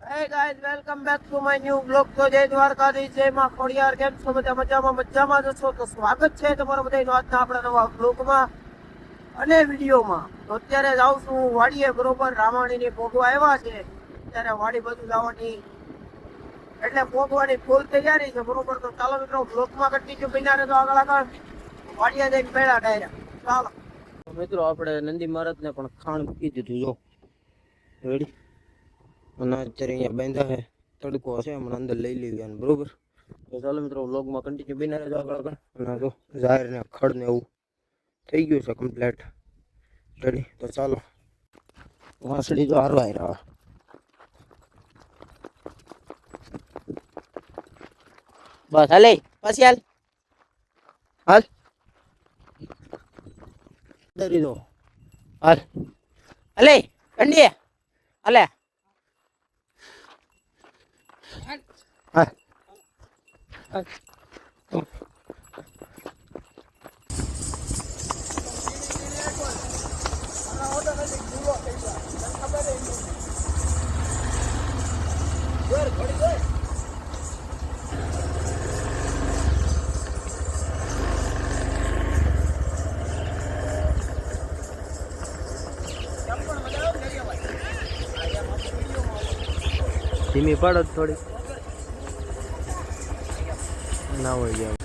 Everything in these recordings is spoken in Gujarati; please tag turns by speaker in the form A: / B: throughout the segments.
A: Hey guys, welcome back to my new vlog. તો જય દ્વારકાધીશ, જય માં ખોડિયાર. કેમ છો બધા? મજામાં જ છો? તો સ્વાગત છે તમારા બધાનું આજના આપણા નવા vlogમાં અને વિડીયોમાં. તો અત્યારે જાઉં છું વાડીએ, બરોબર. રામાણીની પોગવા આવ્યા છે અત્યારે વાડી બધું જવાની એટલે પોગવાની ફૂલ તૈયારી છે, બરોબર. તો ચાલો મિત્રો vlogમાં કન્ટિન્યુ બન્યા રહેજો. આગળ વાડીએ જઈને પહેલા ડાયરા ચાલો મિત્રો. આપણે નંદી મહારાજને પણ ખાણ મૂકી દીધું, જો રેડી. અને અત્યારે અહીંયા બાંધ્યા છે, તડકો છે, હમણાં અંદર લઈ લેવી બરોબર. તો ચાલો મિત્રો વ્લોગમાં કન્ટિન્યુ બિના રહેજો આગળ. અને જો જાહેર ને ખડ ને એવું થઈ ગયું છે કમ્પ્લીટ રેડી. તો ચાલો વાંસળી તો હારવાઈ રહ્યા. બસ હાલે પછી હાલ દરી દો હાલ હાલે કંડી હાલે હા ધીમી પડો થોડી ના હોય ગયા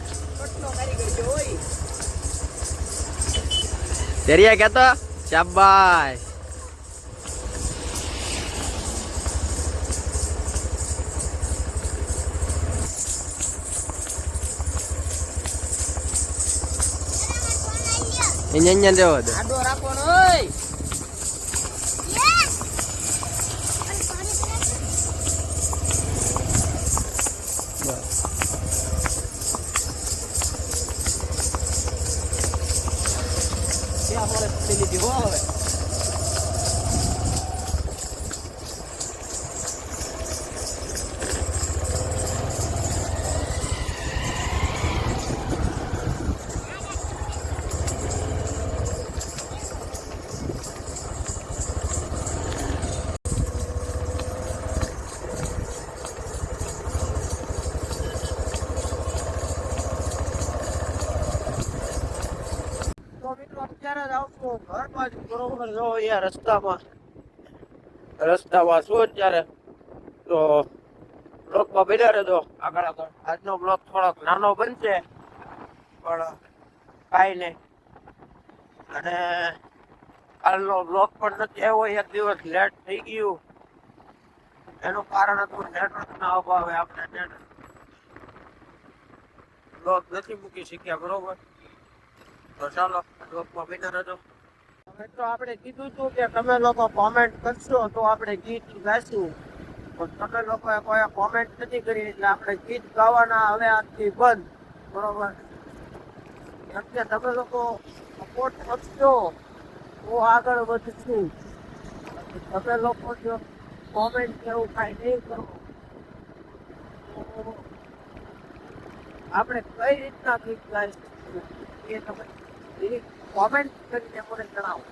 A: દરિયા કેતો શાબાશ. અહીંયા દેવો દે આડો રાખવાનો ઓય. અત્યારે જ આવશું ઘર બાજુ, બરોબર. જો અહીંયા રસ્તામાં શું અત્યારે તો બ્લોકમાં બેઠા રહેજો આગળ. આજનો બ્લોક થોડોક નાનો બનશે પણ કાંઈ નહીં. અને કાલનો બ્લોક પણ નથી આવ્યો, એક દિવસ લેટ થઈ ગયું. એનું કારણ હતું નેટવર્ક ના અભાવે આપણે બ્લોક નથી મૂકી શક્યા, બરોબર. તો ચાલો બ્લોકમાં બેઠા રહેજો. તો આપણે કીધું હતું કે તમે લોકો કોમેન્ટ કરશો તો આપણે ગીત ગાઈશું, પણ તમે લોકોએ કોઈ કોમેન્ટ નથી કરી એટલે આપણે ગીત ગાવાના હવે આજથી બંધ, બરોબર. એટલે તમે લોકો સપોર્ટ કરશો તો આગળ વધશું. તમે લોકો જો કોમેન્ટ કેવું કાંઈ નહીં કરો તો આપણે કઈ રીતના ગીત ગાઈશું એ તમે કોમેન્ટ કરીને મને જણાવો.